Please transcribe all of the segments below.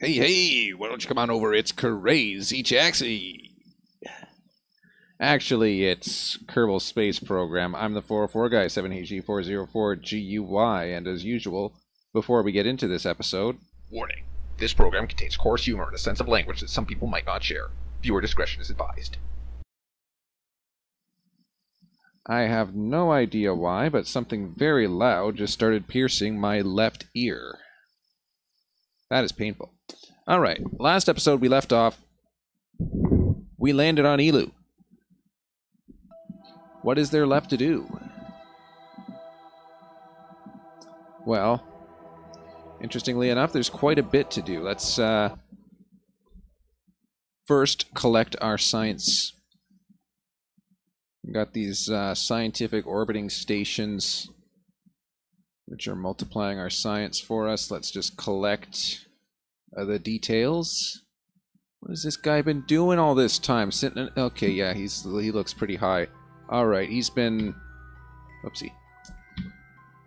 Hey, hey, why don't you come on over? It's Crazy Jaxie. Actually, it's Kerbal Space Program. I'm the 404 guy, 7HG404GUY, and as usual, before we get into this episode, warning, this program contains coarse humor and a sense of language that some people might not share. Viewer discretion is advised. I have no idea why, but something very loud just started piercing my left ear. That is painful. Alright, last episode we left off. We landed on Elu. What is there left to do? Well, interestingly enough, there's quite a bit to do. Let's first collect our science. We've got these scientific orbiting stations, which are multiplying our science for us. Let's just collect the details. What has this guy been doing all this time? Sitting in, okay, yeah, he looks pretty high. Alright, he's been... Oopsie.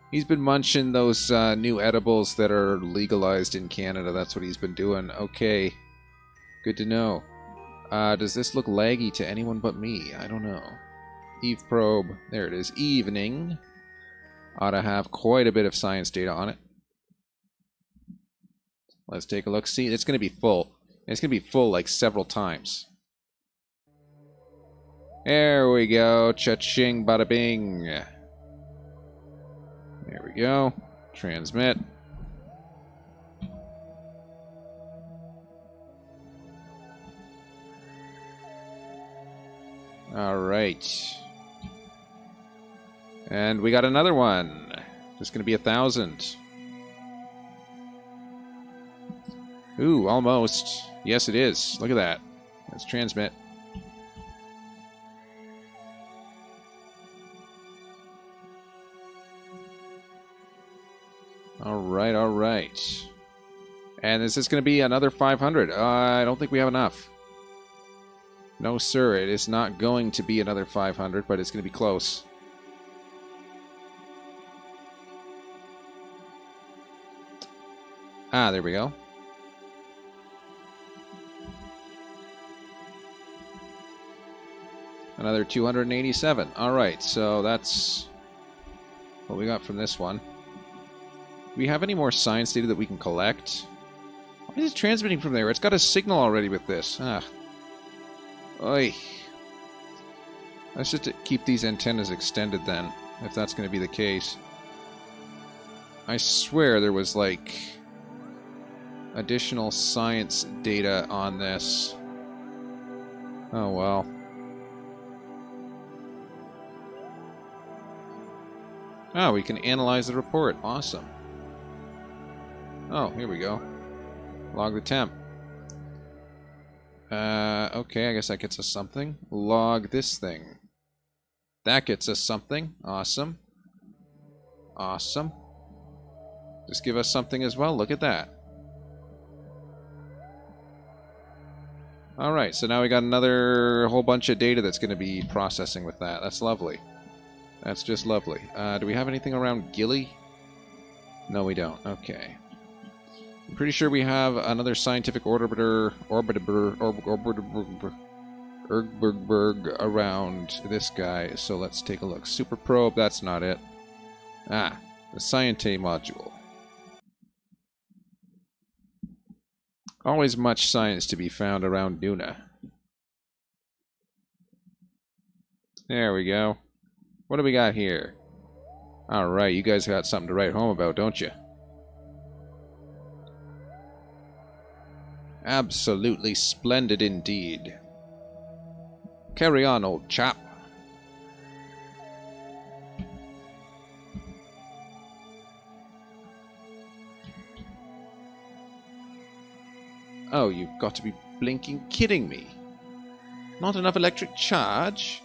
He's been munching those new edibles that are legalized in Canada. That's what he's been doing. Okay. Good to know. Does this look laggy to anyone but me? I don't know. Eve probe. There it is. Evening. Ought to have quite a bit of science data on it. Let's take a look. See, it's going to be full. It's going to be full like several times. There we go. Cha-ching, bada bing. There we go. Transmit. Alright. And we got another one. Just going to be 1,000. Ooh, almost. Yes, it is. Look at that. Let's transmit. Alright, alright. And is this going to be another 500? I don't think we have enough. No, sir, it is not going to be another 500, but it's going to be close. Ah, there we go. Another 287. Alright, so that's what we got from this one. Do we have any more science data that we can collect? Why is it transmitting from there? It's got a signal already with this. Ah. Oy. Let's just keep these antennas extended then, if that's going to be the case. I swear there was, like, additional science data on this. Oh, well. Oh, we can analyze the report. Awesome. Oh, here we go. Log the temp. Okay, I guess that gets us something. Log this thing. That gets us something. Awesome. Awesome. Just give us something as well. Look at that. Alright, so now we got another whole bunch of data that's going to be processing with that. That's lovely. That's just lovely. Do we have anything around Gilly? No, we don't. Okay. I'm pretty sure we have another scientific orbiter around this guy, so let's take a look. Super probe, that's not it. Ah, the Sciente module. Always much science to be found around Duna. There we go. What do we got here? Alright, you guys got something to write home about, don't you? Absolutely splendid indeed. Carry on, old chap. Oh, you've got to be blinking kidding me. Not enough electric charge?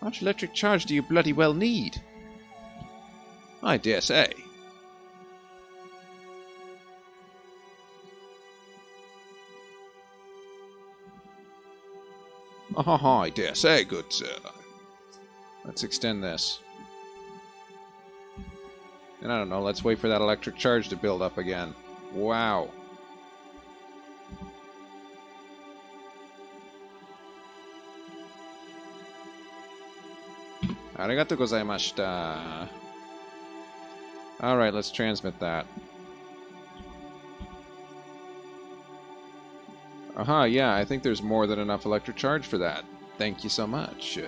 How much electric charge do you bloody well need? I dare say. I dare say, good sir. Let's extend this. And I don't know, let's wait for that electric charge to build up again. Wow. Arigatou gozaimashita. Alright, let's transmit that. Aha, yeah, I think there's more than enough electric charge for that. Thank you so much.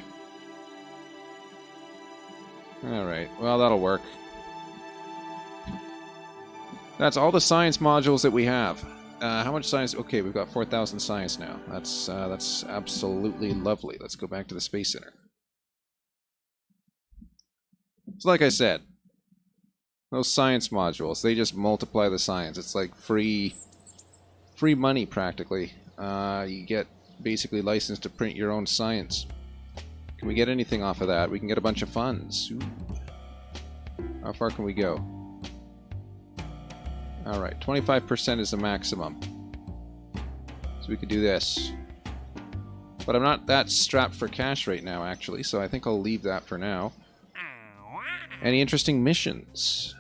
Alright, well, that'll work. That's all the science modules that we have. How much science? Okay, we've got 4,000 science now. That's absolutely lovely. Let's go back to the Space Center. So like I said, those science modules, they just multiply the science. It's like free money, practically. You get basically licensed to print your own science. Can we get anything off of that? We can get a bunch of funds. Ooh. How far can we go? Alright, 25% is the maximum. So we could do this. But I'm not that strapped for cash right now, actually, so I think I'll leave that for now. Any interesting missions?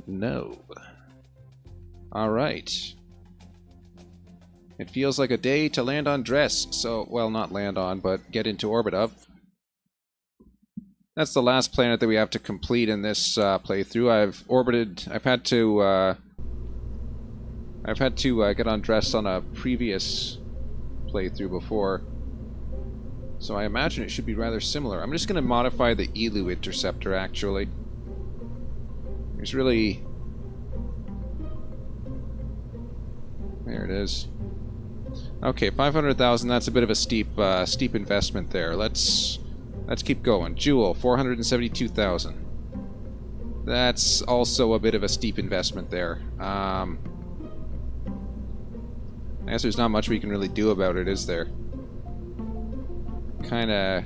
No. Alright. It feels like a day to land on DRES, so, well, not land on, but get into orbit of. That's the last planet that we have to complete in this playthrough. I've had to get on DRES on a previous playthrough before, so I imagine it should be rather similar. I'm just going to modify the ELU interceptor, actually. There's really... There it is. Okay, 500,000, that's a bit of a steep investment there. Let's keep going. Jewel, 472,000. That's also a bit of a steep investment there. I guess there's not much we can really do about it, is there? Kinda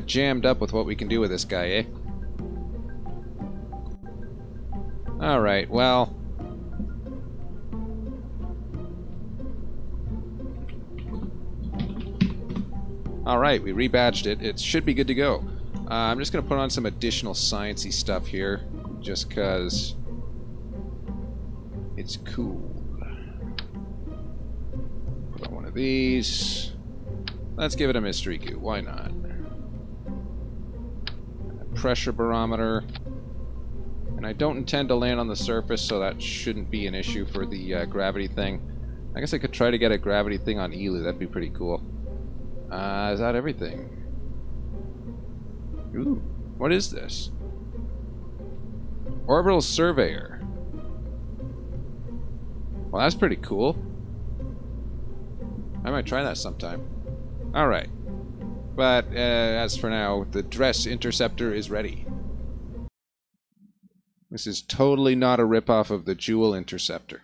jammed up with what we can do with this guy, eh? Alright, well... Alright, we rebadged it. It should be good to go. I'm just going to put on some additional sciencey stuff here, just because it's cool. Put on one of these. Let's give it a mystery goo. Why not? A pressure barometer. And I don't intend to land on the surface, so that shouldn't be an issue for the gravity thing. I guess I could try to get a gravity thing on ELU. That'd be pretty cool. Is that everything? Ooh, what is this? Orbital Surveyor. Well, that's pretty cool. I might try that sometime. Alright. But, as for now, the DRES interceptor is ready. This is totally not a ripoff of the Jewel interceptor.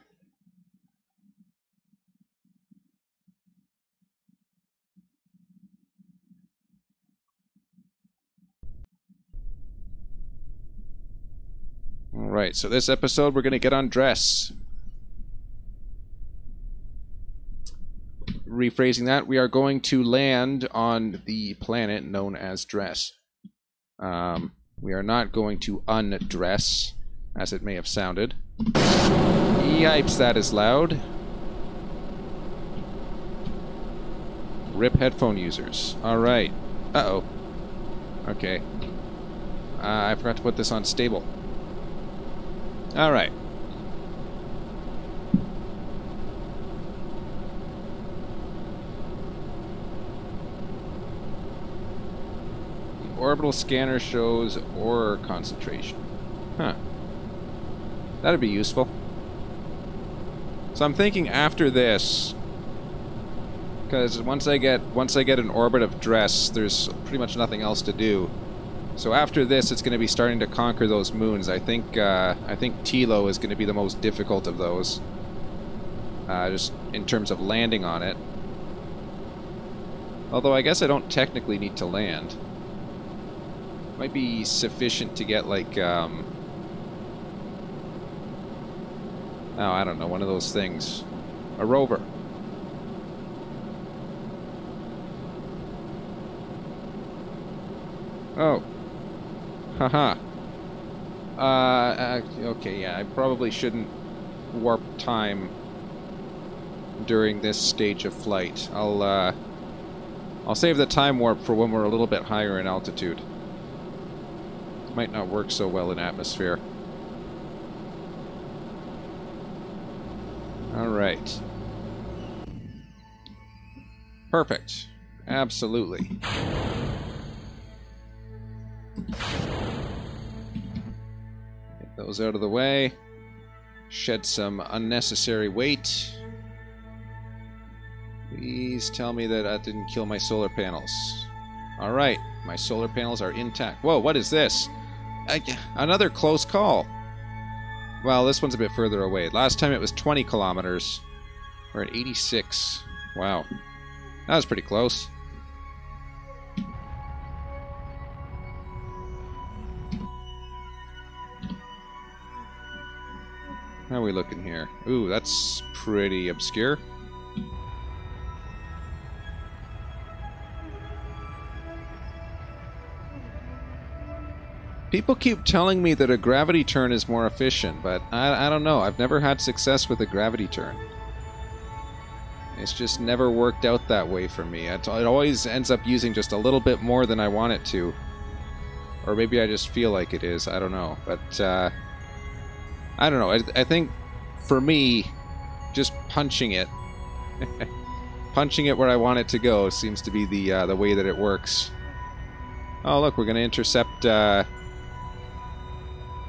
Alright, so this episode we're going to get on DRES. Rephrasing that, we are going to land on the planet known as DRES. We are not going to undress, as it may have sounded. Yipes, that is loud. RIP headphone users. Alright. Uh-oh. Okay. I forgot to put this on stable. Alright. The orbital scanner shows ore concentration. Huh. That'd be useful. So I'm thinking after this, because once I get an orbit of DRES, there's pretty much nothing else to do. So after this, it's going to be starting to conquer those moons. I think Tilo is going to be the most difficult of those, just in terms of landing on it. Although I guess I don't technically need to land. Might be sufficient to get like oh, I don't know, one of those things, a rover. Oh. Haha. Okay, yeah, I probably shouldn't warp time during this stage of flight. I'll I'll save the time warp for when we're a little bit higher in altitude. Might not work so well in atmosphere. Alright. Perfect. Absolutely. Get those out of the way. Shed some unnecessary weight. Please tell me that that didn't kill my solar panels. Alright, my solar panels are intact. Whoa, what is this? Another close call. Well, this one's a bit further away. Last time it was 20 kilometers. We're at 86. Wow. That was pretty close. How are we looking here? Ooh, that's pretty obscure. People keep telling me that a gravity turn is more efficient, but I don't know. I've never had success with a gravity turn. It's just never worked out that way for me. It always ends up using just a little bit more than I want it to. Or maybe I just feel like it is. I don't know. But, I don't know. I think, for me, just punching it, punching it where I want it to go seems to be the way that it works. Oh, look, we're going to intercept,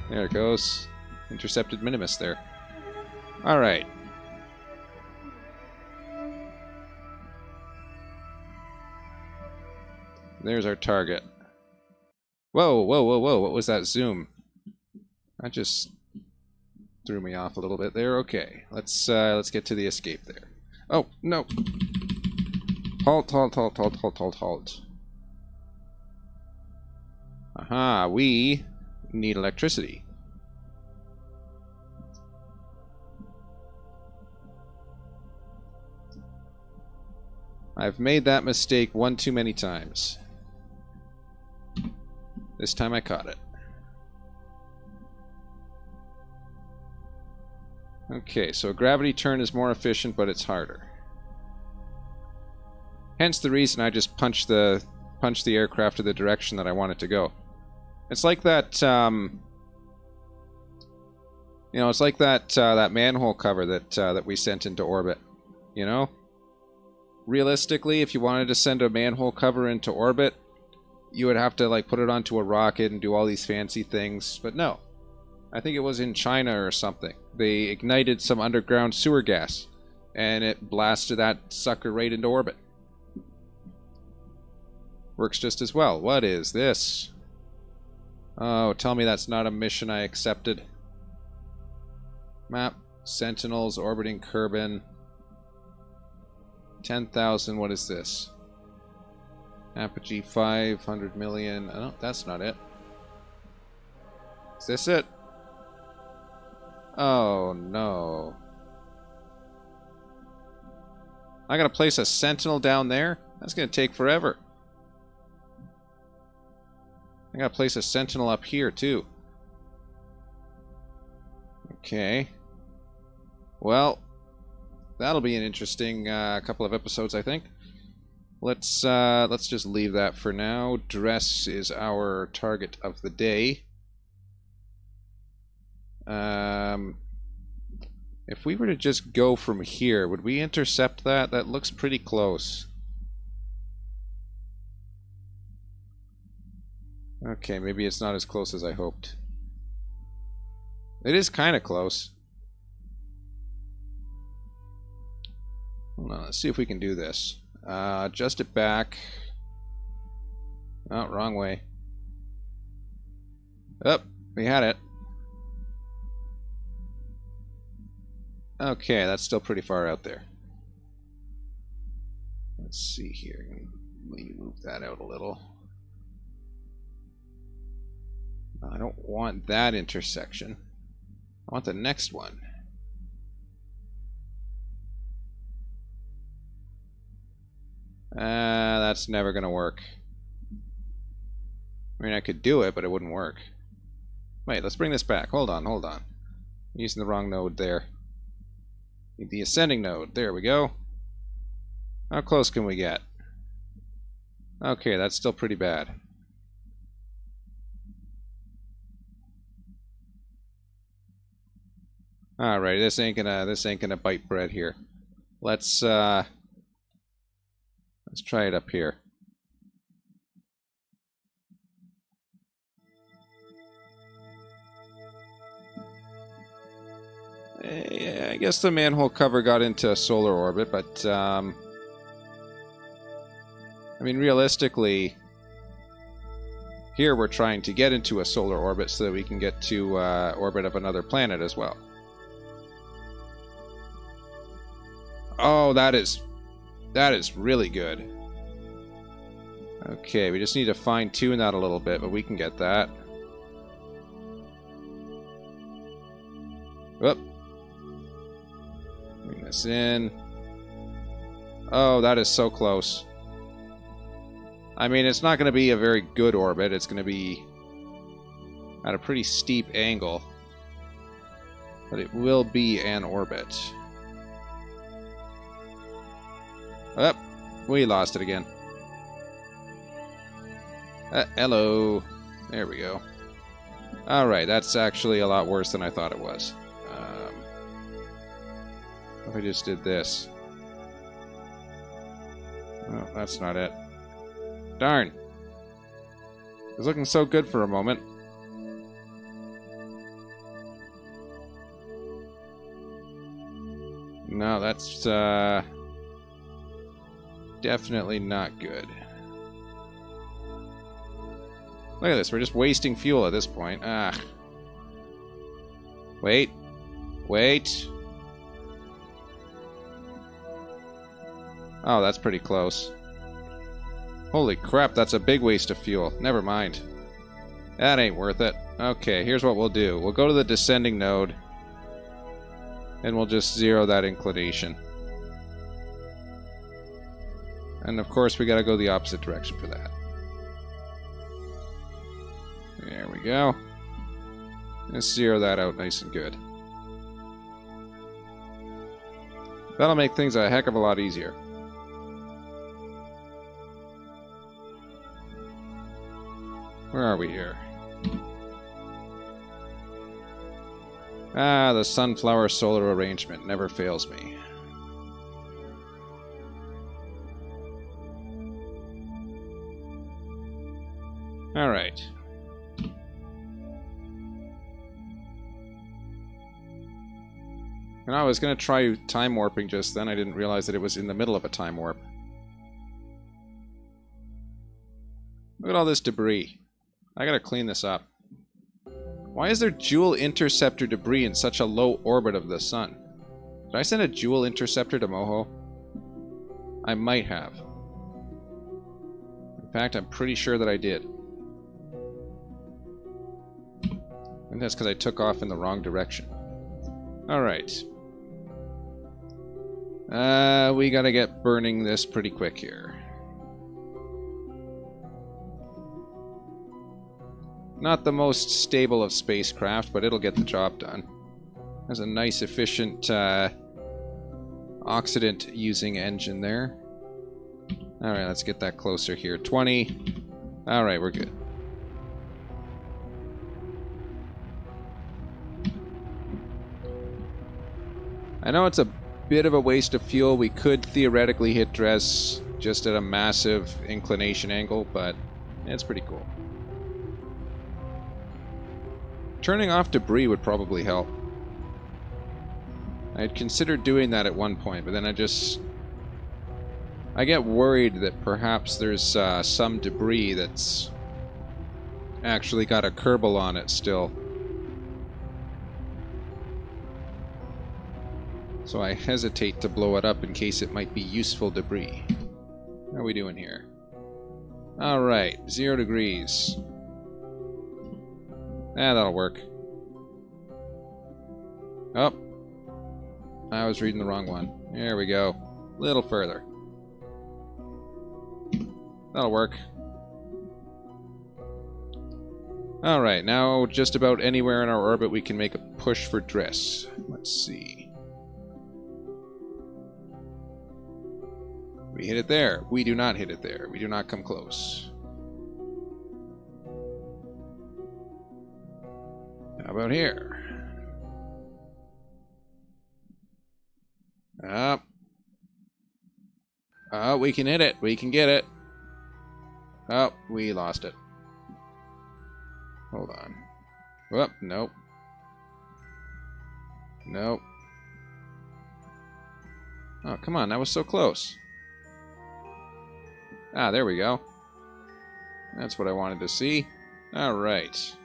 there it goes. Intercepted Minimus there. Alright. There's our target. Whoa, whoa, whoa, whoa. What was that zoom? That just threw me off a little bit there. Okay. Let's get to the escape there. Oh, no. Halt, halt, halt, halt, halt, halt, halt. Aha, we need electricity. I've made that mistake one too many times. This time I caught it. Okay, so a gravity turn is more efficient, but it's harder. Hence the reason I just punch the aircraft to the direction that I want it to go. It's like that, you know, it's like that that manhole cover that we sent into orbit. You know, realistically, if you wanted to send a manhole cover into orbit, you would have to like put it onto a rocket and do all these fancy things. But no, I think it was in China or something. They ignited some underground sewer gas, and it blasted that sucker right into orbit. Works just as well. What is this? Oh, tell me that's not a mission I accepted. Map. Sentinels orbiting Kerbal. 10,000. What is this? Apogee 500 million. Oh, that's not it. Is this it? Oh, no. I gotta place a sentinel down there? That's gonna take forever. I gotta place a sentinel up here, too. Okay. Well, that'll be an interesting couple of episodes, I think. Let's just leave that for now. DRES is our target of the day. If we were to just go from here, would we intercept that? That looks pretty close. Okay, maybe it's not as close as I hoped. It is kind of close. Hold on, let's see if we can do this. Adjust it back. Oh, wrong way. Oh, we had it. Okay, that's still pretty far out there. Let's see here. Let me move that out a little. I don't want that intersection. I want the next one. That's never gonna work. I mean, I could do it, but it wouldn't work. Wait, let's bring this back. Hold on, hold on. I'm using the wrong node there. Need the ascending node. There we go. How close can we get? Okay, that's still pretty bad. Alright, this ain't gonna bite bread here. Let's try it up here. Yeah, I guess the manhole cover got into a solar orbit, but I mean, realistically, here we're trying to get into a solar orbit so that we can get to orbit of another planet as well. Oh, that is really good. Okay, we just need to fine-tune that a little bit, but we can get that. Whoop. Bring this in. Oh, that is so close. I mean, it's not going to be a very good orbit. It's going to be at a pretty steep angle. But it will be an orbit. Oh, we lost it again. Hello. There we go. Alright, that's actually a lot worse than I thought it was. If I just did this. Oh, that's not it. Darn. It was looking so good for a moment. No, that's definitely not good. Look at this, we're just wasting fuel at this point. Ah. Wait. Wait. Oh, that's pretty close. Holy crap, that's a big waste of fuel. Never mind. That ain't worth it. Okay, here's what we'll do. We'll go to the descending node, and we'll just zero that inclination. And of course, we gotta go the opposite direction for that. There we go. Let's zero that out nice and good. That'll make things a heck of a lot easier. Where are we here? Ah, the sunflower solar arrangement never fails me. Alright. And I was going to try time warping just then. I didn't realize that it was in the middle of a time warp. Look at all this debris. I gotta clean this up. Why is there Joule interceptor debris in such a low orbit of the sun? Did I send a Joule interceptor to Moho? I might have. In fact, I'm pretty sure that I did. And that's because I took off in the wrong direction. Alright. We gotta get burning this pretty quick here. Not the most stable of spacecraft, but it'll get the job done. Has a nice, efficient oxidant-using engine there. Alright, let's get that closer here. 20. Alright, we're good. I know it's a bit of a waste of fuel. We could theoretically hit DRES just at a massive inclination angle, but it's pretty cool. Turning off debris would probably help. I had considered doing that at one point, but then I get worried that perhaps there's some debris that's actually got a Kerbal on it still. So I hesitate to blow it up in case it might be useful debris. How are we doing here? Alright, 0 degrees. That'll work. Oh. I was reading the wrong one. There we go. A little further. That'll work. Alright, now just about anywhere in our orbit we can make a push for DRES. Let's see. We hit it there. We do not hit it there. We do not come close. How about here? Up. Oh, we can hit it. We can get it. Oh, we lost it. Hold on. Whoop, nope. Nope. Oh, come on. That was so close. Ah, there we go. That's what I wanted to see. Alright.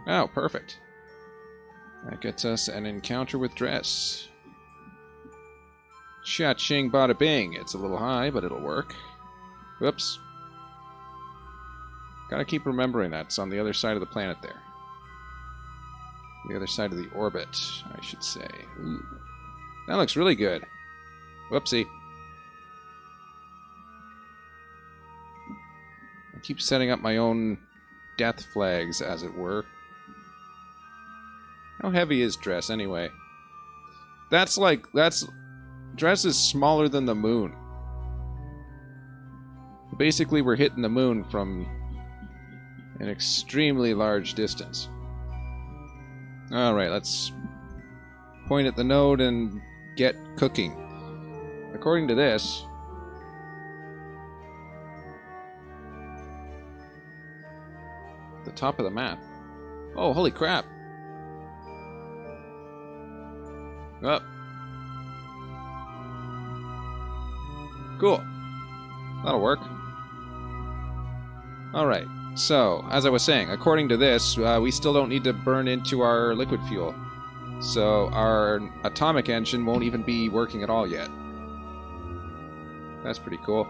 Oh, perfect. That gets us an encounter with DRES. Cha-ching, bada bing. It's a little high, but it'll work. Whoops. Gotta keep remembering that. It's on the other side of the planet there. The other side of the orbit, I should say. Ooh. That looks really good. Whoopsie. I keep setting up my own death flags, as it were. How heavy is DRES, anyway? That's DRES is smaller than the moon. Basically, we're hitting the moon from an extremely large distance. Alright, let's point at the node and get cooking. According to this, the top of the map. Oh, holy crap. Oh. Cool. That'll work. Alright, so, as I was saying, according to this, we still don't need to burn into our liquid fuel. So, our atomic engine won't even be working at all yet. That's pretty cool.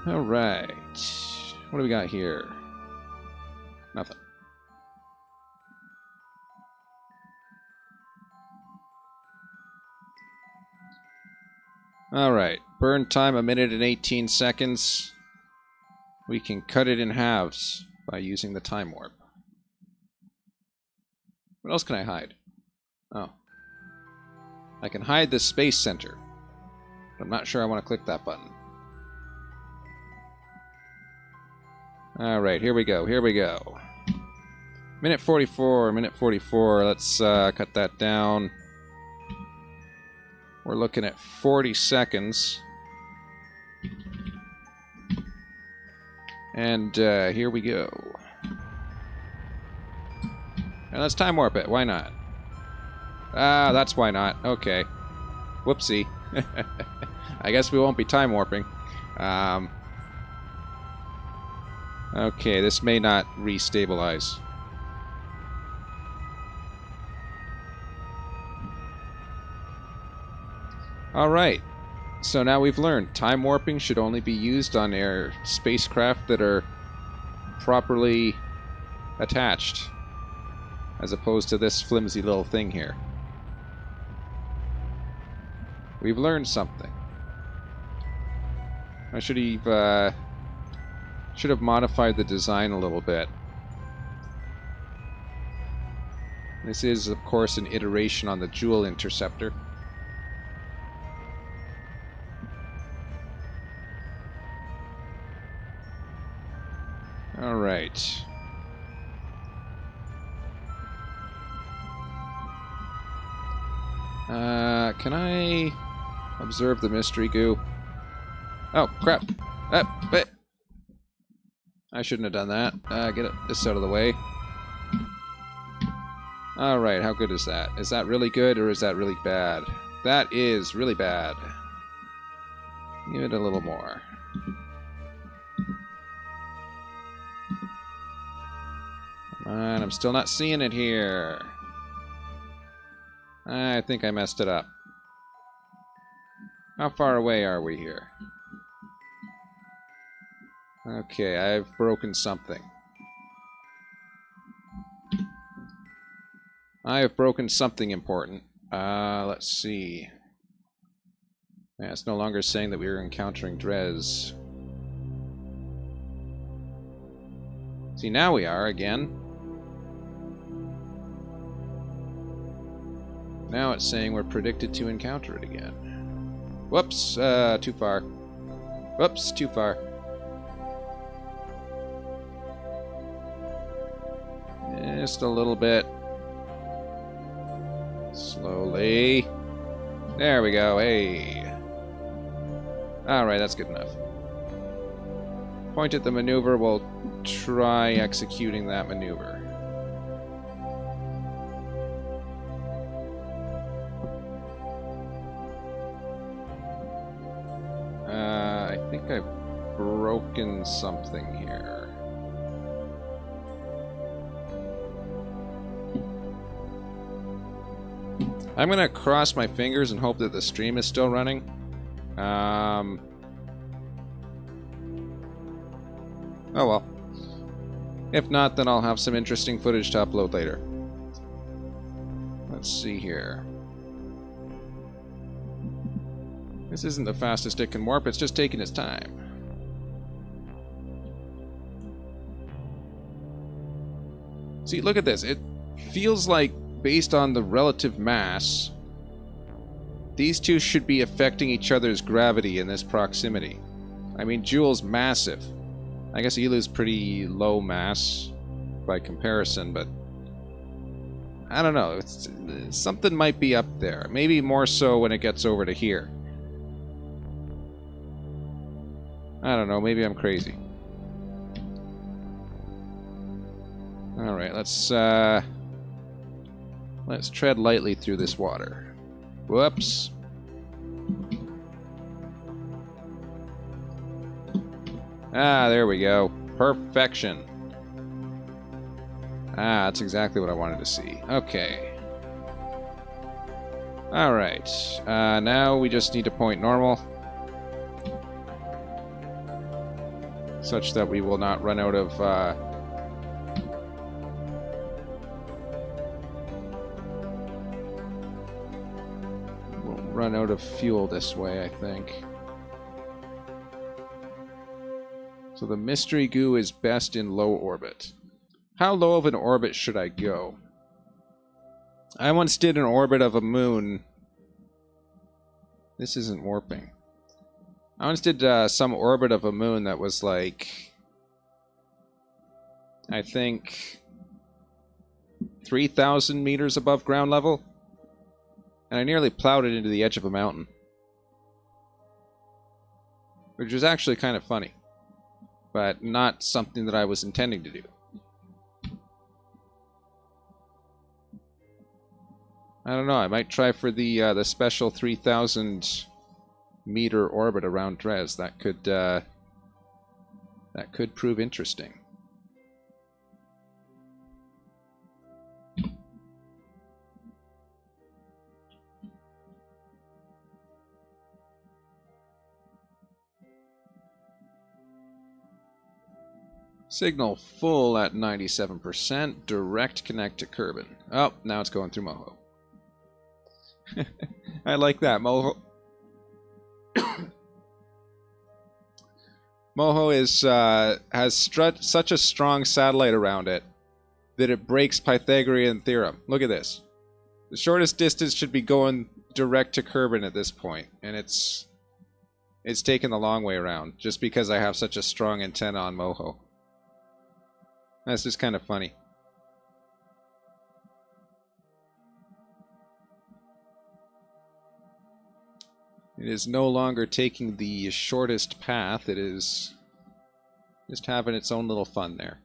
Alright. What do we got here? Nothing. Alright, burn time 1 minute and 18 seconds. We can cut it in halves by using the time warp. What else can I hide? Oh. I can hide the space center. But I'm not sure I want to click that button. Alright, here we go, here we go. Minute 44, minute 44. Let's cut that down. We're looking at 40 seconds. And here we go. And let's time warp it. Why not? Ah, that's why not. Okay. Whoopsie. I guess we won't be time warping. Okay, this may not restabilize. Alright, so now we've learned time warping should only be used on air spacecraft that are properly attached, as opposed to this flimsy little thing here. We've learned something. I should have modified the design a little bit. This is, of course, an iteration on the Joule interceptor. Alright. Can I observe the mystery goo? Oh, crap. But I shouldn't have done that. Get this out of the way. Alright, how good is that? Is that really good or is that really bad? That is really bad. Give it a little more. Come on, I'm still not seeing it here. I think I messed it up. How far away are we here? Okay, I've broken something. I have broken something important. Let's see. Yeah, it's no longer saying that we are encountering DRES. See, now we are again. Now it's saying we're predicted to encounter it again. Whoops, too far. Whoops, too far. Just a little bit. Slowly. There we go, hey. Alright, that's good enough. Point at the maneuver, we'll try executing that maneuver. I think I've broken something here. I'm gonna cross my fingers and hope that the stream is still running. Oh well. If not, then I'll have some interesting footage to upload later. Let's see here. This isn't the fastest it can warp, it's just taking its time. See, look at this. It feels like, based on the relative mass, these two should be affecting each other's gravity in this proximity. I mean, Joule's massive. I guess Elu's pretty low mass by comparison, but I don't know. Something might be up there. Maybe more so when it gets over to here. I don't know. Maybe I'm crazy. All right, let's tread lightly through this water. Whoops. Ah, there we go. Perfection. Ah, that's exactly what I wanted to see. Okay. Alright. Now we just need to point normal. Such that we will not run out of... we'll run out of fuel this way, I think. So the mystery goo is best in low orbit. How low of an orbit should I go? I once did an orbit of a moon. This isn't warping. I once did some orbit of a moon that was like, I think, 3,000 meters above ground level. And I nearly plowed it into the edge of a mountain. Which was actually kind of funny. But not something that I was intending to do. I don't know, I might try for the special 3,000 meter orbit around DRES. That could prove interesting. Signal full at 97%. Direct connect to Kerbal. Oh, now it's going through Moho. I like that. Moho has such a strong satellite around it that it breaks Pythagorean theorem. Look at this. The shortest distance should be going direct to Kerbal at this point, and it's taken the long way around just because I have such a strong antenna on Moho. That's just kind of funny. It is no longer taking the shortest path. It is just having its own little fun there.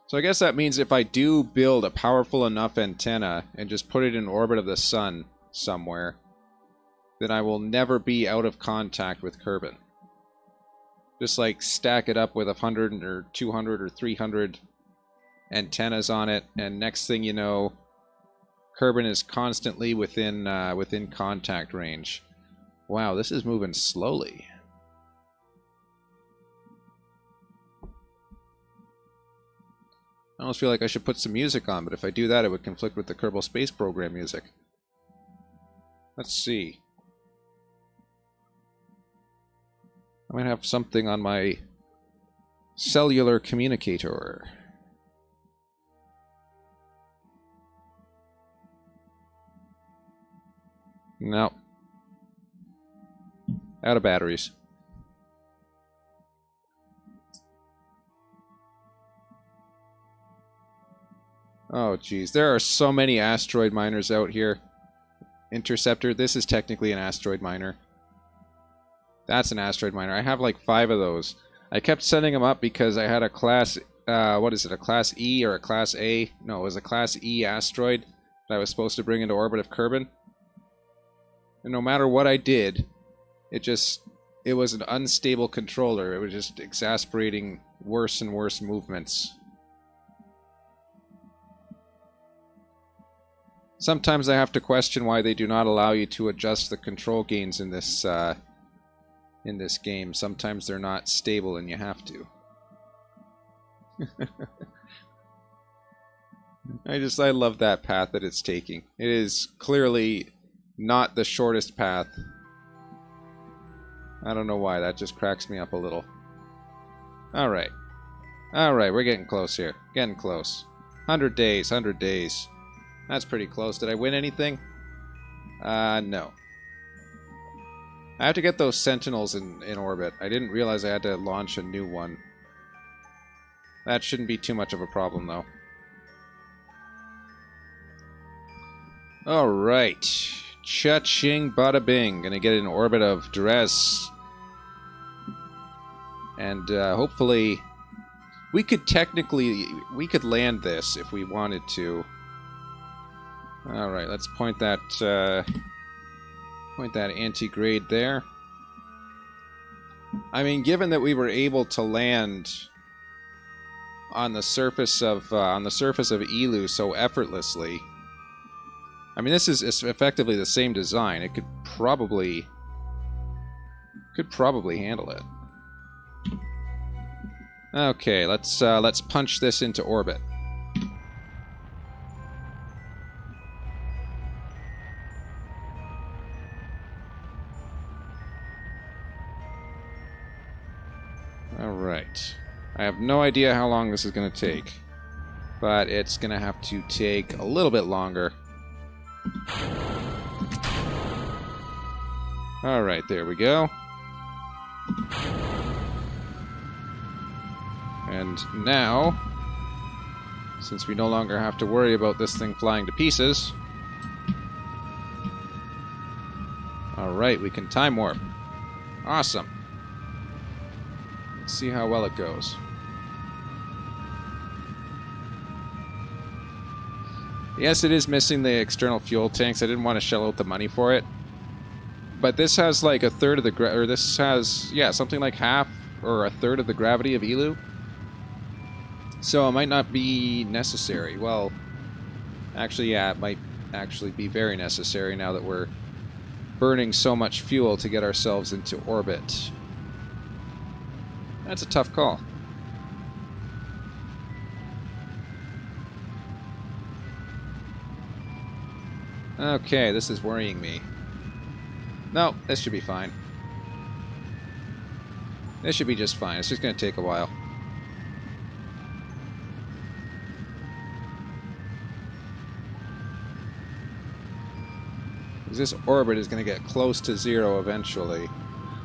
So I guess that means if I do build a powerful enough antenna and just put it in orbit of the sun somewhere, then I will never be out of contact with Kerbal. Just like stack it up with 100 or 200 or 300 antennas on it, and next thing you know, Kerbal is constantly within contact range. Wow, this is moving slowly. I almost feel like I should put some music on, but if I do that, it would conflict with the Kerbal Space Program music. Let's see. I might have something on my Cellular communicator. No. Out of batteries. Oh, geez. There are so many asteroid miners out here. Interceptor. This is technically an asteroid miner. That's an asteroid miner. I have like 5 of those. I kept setting them up because I had a class... what is it? A class E or a class A? No, it was a class E asteroid that I was supposed to bring into orbit of Kerbal. And no matter what I did, it was an unstable controller. It was just exasperating worse and worse movements. Sometimes I have to question why they do not allow you to adjust the control gains in this game. Sometimes they're not stable and you have to. I love that path that it's taking. It is clearly not the shortest path. I don't know why, that just cracks me up a little. Alright. Alright, we're getting close here. Getting close. 100 days, 100 days. That's pretty close. Did I win anything? No. I have to get those Sentinels in orbit. I didn't realize I had to launch a new one. That shouldn't be too much of a problem, though. Alright. Cha-ching, bada-bing. Gonna get in orbit of DRES. And hopefully... We could land this if we wanted to. Alright, let's point that anti-grade there. I mean, given that we were able to land on the surface of Eeloo so effortlessly, I mean, this is effectively the same design. It could probably handle it. Okay, let's punch this into orbit. Alright. I have no idea how long this is going to take, but it's going to have to take a little bit longer. Alright, there we go. And now, since we no longer have to worry about this thing flying to pieces, alright, we can time warp. Awesome. Let's see how well it goes. Yes, it is missing the external fuel tanks. I didn't want to shell out the money for it. But this has like a third of the or this has, yeah, something like half or a third of the gravity of Eeloo. So it might not be necessary. Well, actually, yeah, it might actually be very necessary now that we're burning so much fuel to get ourselves into orbit. That's a tough call. Okay, this is worrying me. No, this should be fine. This should be just fine. It's just going to take a while. This orbit is going to get close to 0 eventually.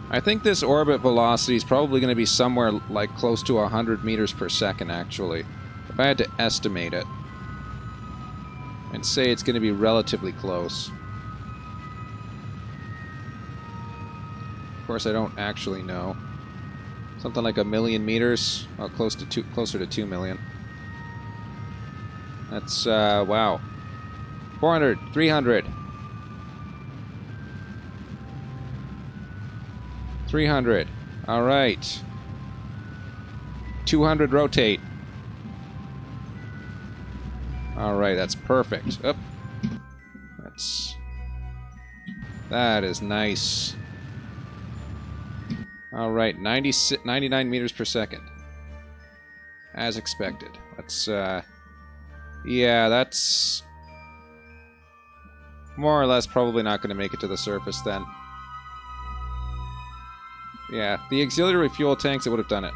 I think this orbit velocity is probably going to be somewhere like close to 100 meters per second, actually. If I had to estimate it. I'd say it's going to be relatively close. Of course, I don't actually know. Something like 1,000,000 meters. Oh, closer to 2 million. That's, wow. 400, 300. 300. Alright. 200 rotate. Alright, that's perfect. Oop. That is nice. Alright, 99 meters per second. As expected. That's, yeah, that's more or less probably not going to make it to the surface then. Yeah, the auxiliary fuel tanks, it would have done it.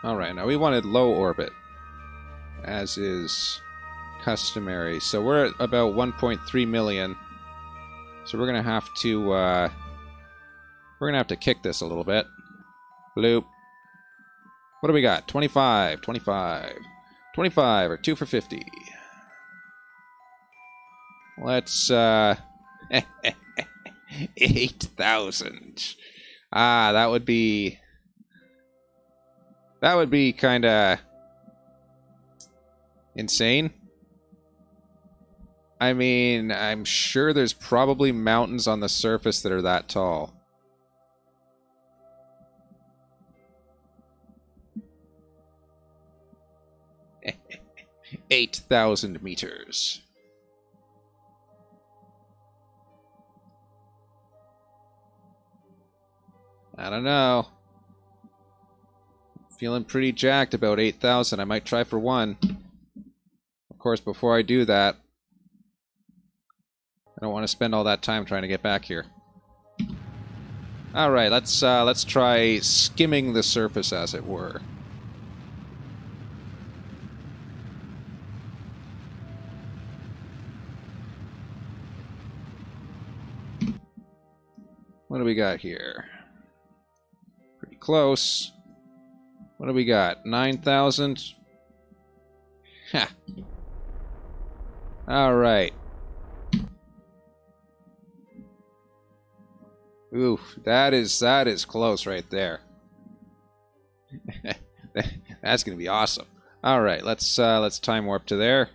Alright, now we wanted low orbit, as is customary. So we're at about 1.3 million. So we're gonna have to kick this a little bit. Bloop. What do we got? 25, 25. 25 or 2 for 50. Let's 8,000. Ah, that would be kind of insane. I mean, I'm sure there's probably mountains on the surface that are that tall. $8,000 meters. I don't know. Feeling pretty jacked about 8,000. I might try for 1. Of course, before I do that, I don't want to spend all that time trying to get back here. All right, let's try skimming the surface, as it were. What do we got here? Pretty close. What do we got? 9,000? Ha! Alright. Oof, that is close right there. That's gonna be awesome. Alright, let's time warp to there.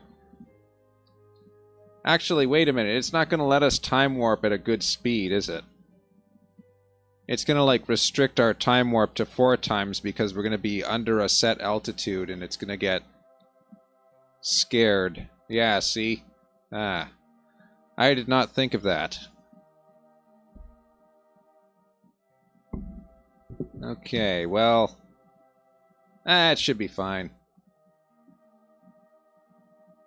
Actually, wait a minute, it's not gonna let us time warp at a good speed, is it? It's gonna like restrict our time warp to 4 times because we're gonna be under a set altitude and it's gonna get scared. Yeah, see? Ah. I did not think of that. Okay, well... it should be fine.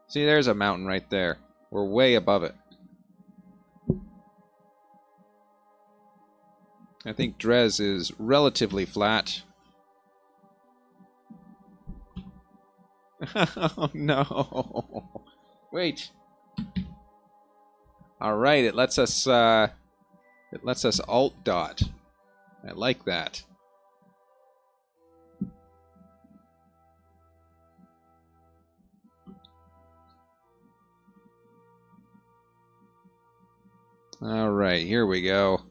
See, there's a mountain right there. We're way above it. I think DRES is relatively flat. Oh no! Wait. All right, it lets us alt dot. I like that. All right, here we go.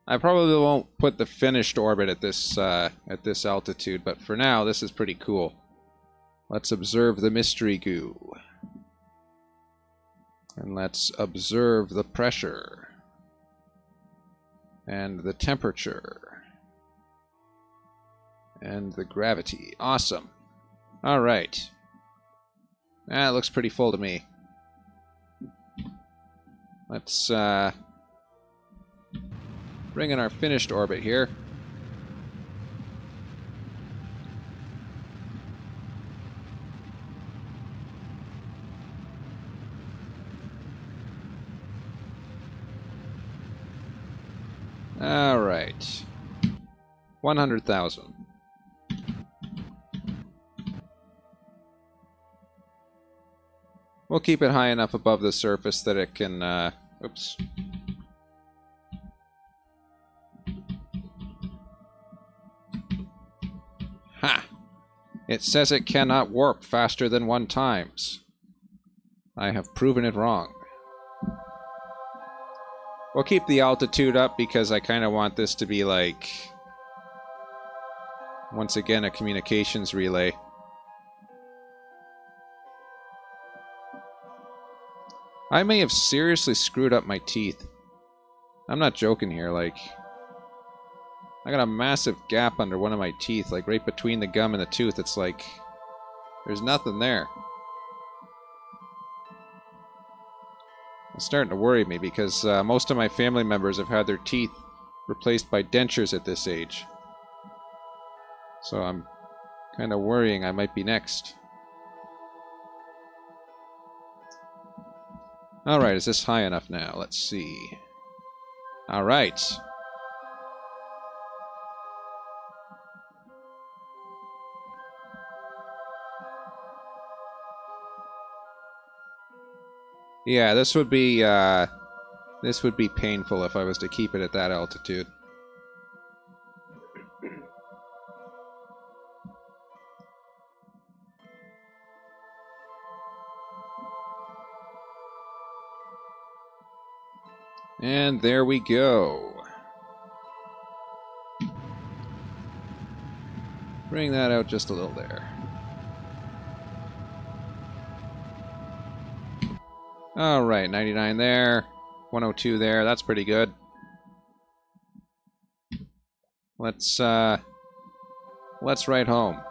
I probably won't put the finished orbit at this altitude, but for now, this is pretty cool. Let's observe the mystery goo. And let's observe the pressure. And the temperature. And the gravity. Awesome. Alright. That looks pretty full to me. Let's, bring in our finished orbit here. All right. 100,000. We'll keep it high enough above the surface that it can, oops. Ha! It says it cannot warp faster than 1 times. I have proven it wrong. We'll keep the altitude up because I kind of want this to be like, once again, a communications relay. I may have seriously screwed up my teeth. I'm not joking here, like... I got a massive gap under one of my teeth, like right between the gum and the tooth. It's like, there's nothing there. It's starting to worry me because most of my family members have had their teeth replaced by dentures at this age. So I'm kind of worrying I might be next. Alright, is this high enough now? Let's see. Alright. Yeah, this would be painful if I was to keep it at that altitude. And there we go. Bring that out just a little there. Alright, 99 there, 102 there, that's pretty good. Let's write home.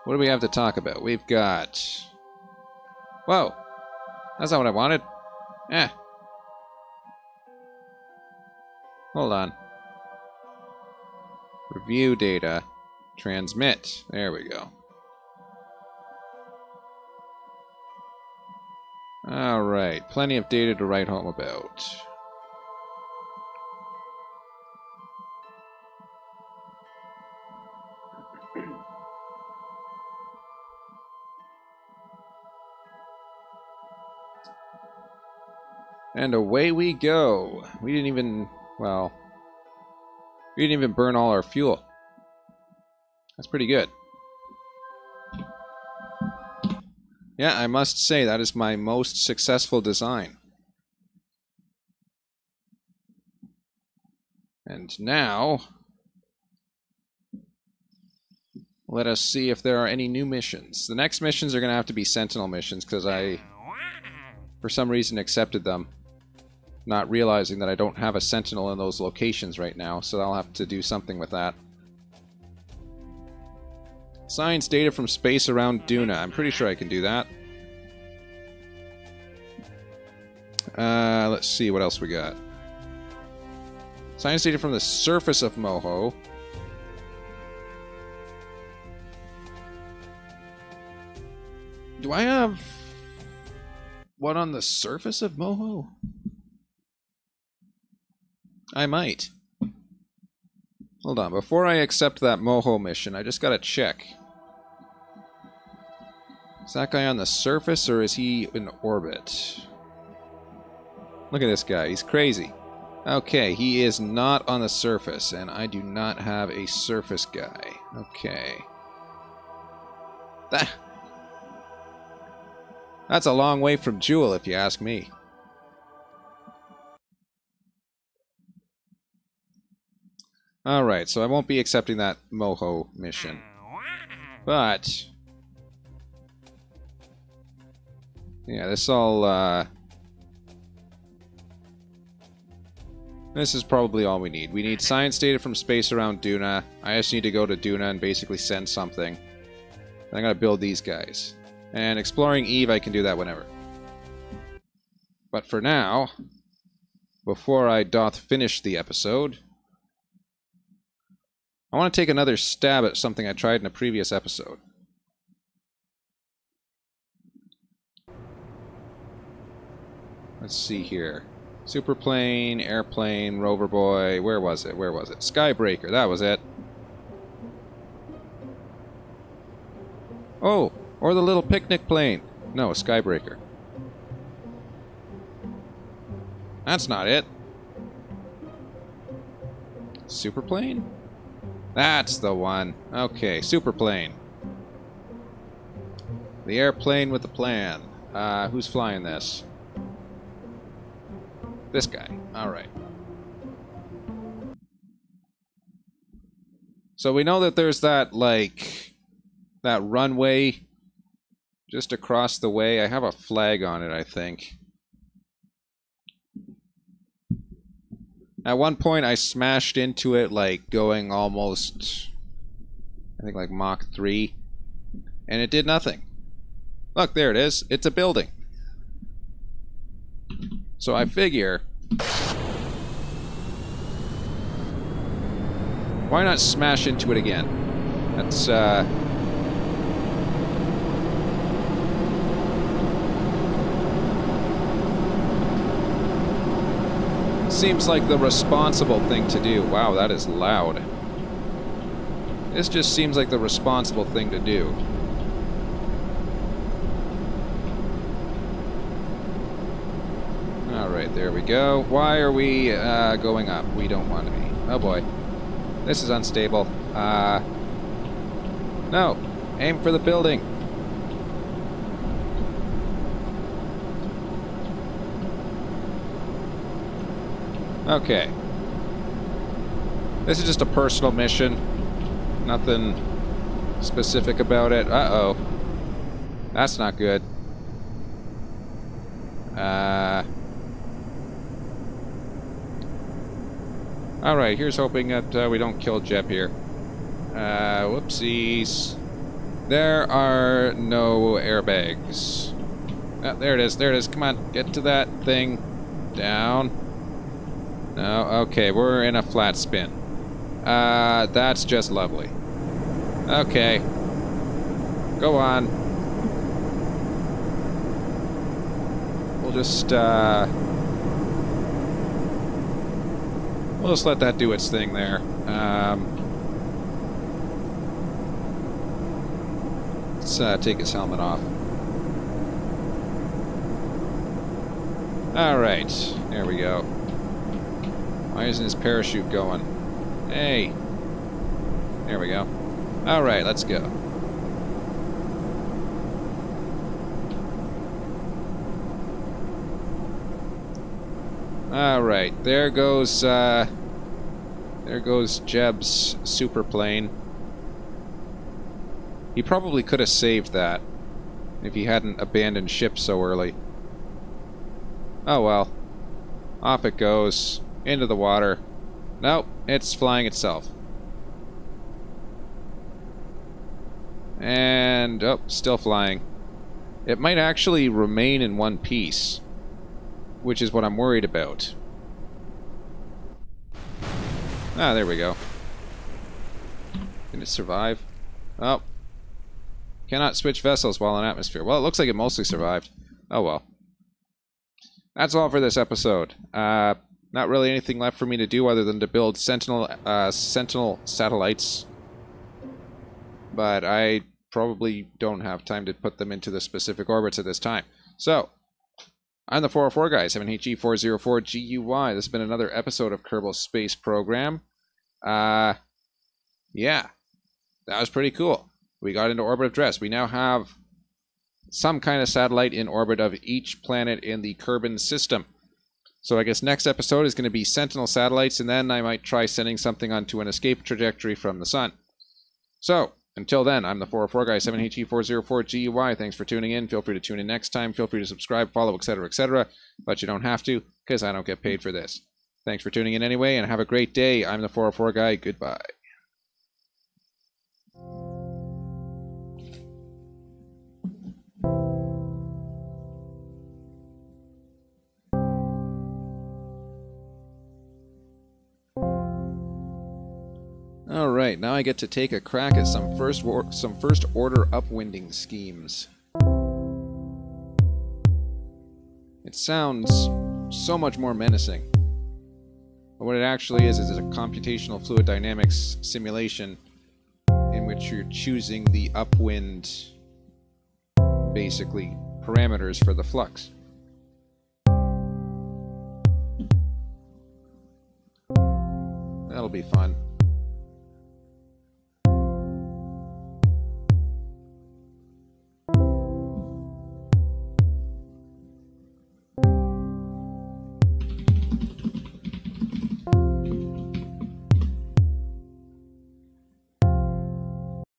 What do we have to talk about? We've got... Whoa! That's not what I wanted. Eh. Hold on. Review data. Transmit. There we go. Alright, plenty of data to write home about. And away we go. We didn't even, well, we didn't even burn all our fuel. That's pretty good. Yeah, I must say that is my most successful design. And now, let us see if there are any new missions. The next missions are going to have to be Sentinel missions because I, for some reason, accepted them. Not realizing that I don't have a Sentinel in those locations right now, so I'll have to do something with that. Science data from space around Duna. I'm pretty sure I can do that. Let's see what else we got. Science data from the surface of Moho. Do I have one on the surface of Moho? I might. Hold on, before I accept that Moho mission, I just gotta check. Is that guy on the surface, or is he in orbit? Look at this guy, he's crazy. Okay, he is not on the surface, and I do not have a surface guy. Okay. That's a long way from Jewel, if you ask me. Alright, so I won't be accepting that Moho mission. But... yeah, this all, this is probably all we need. We need science data from space around Duna. I just need to go to Duna and basically send something. And I gotta build these guys. And exploring Eve, I can do that whenever. But for now, before I doth finish the episode... I want to take another stab at something I tried in a previous episode. Let's see here. Superplane, airplane, rover boy, where was it? Where was it? Skybreaker, that was it. Oh, or the little picnic plane. No, Skybreaker. That's not it. Superplane? That's the one. Okay, superplane. The airplane with the plan. Who's flying this? This guy. Alright. So we know that there's that, like, that runway just across the way. I have a flag on it, I think. At one point, I smashed into it, like, going almost, I think, like Mach 3. And it did nothing. Look, there it is. It's a building. So I figure... why not smash into it again? That's, Seems like the responsible thing to do. Wow, that is loud. This just seems like the responsible thing to do. Alright, there we go. Why are we going up? We don't want to be. Oh boy. This is unstable. No! Aim for the building! Okay. This is just a personal mission. Nothing specific about it. Uh-oh. That's not good. Alright, here's hoping that we don't kill Jeb here. Whoopsies. There are no airbags. Oh, there it is, there it is. Come on, get to that thing. Down. No, okay, we're in a flat spin. That's just lovely. Okay. Go on. We'll just let that do its thing there. Let's take his helmet off. Alright, there we go. Why isn't his parachute going? Hey! There we go. Alright, let's go. Alright, there goes Jeb's super plane. He probably could have saved that if he hadn't abandoned ship so early. Oh well. Off it goes. Into the water. Nope, it's flying itself. And, oh, still flying. It might actually remain in one piece, which is what I'm worried about. Ah, there we go. Can it survive? Oh. Cannot switch vessels while in atmosphere. Well, it looks like it mostly survived. Oh well. That's all for this episode. Not really anything left for me to do other than to build Sentinel satellites. But I probably don't have time to put them into the specific orbits at this time. So, I'm the 404 guy, 7HE404GUY. This has been another episode of Kerbal Space Program. Yeah. That was pretty cool. We got into orbit of DRES. We now have some kind of satellite in orbit of each planet in the Kerbal system. So I guess next episode is going to be Sentinel satellites, and then I might try sending something onto an escape trajectory from the sun. So, until then, I'm the 404 guy, 7HE404GUY. Thanks for tuning in. Feel free to tune in next time. Feel free to subscribe, follow, etc., etc. But you don't have to, because I don't get paid for this. Thanks for tuning in anyway, and have a great day. I'm the 404 guy. Goodbye. Alright, now I get to take a crack at some first order upwinding schemes. It sounds so much more menacing. But what it actually is a computational fluid dynamics simulation in which you're choosing the upwind, basically, parameters for the flux. That'll be fun.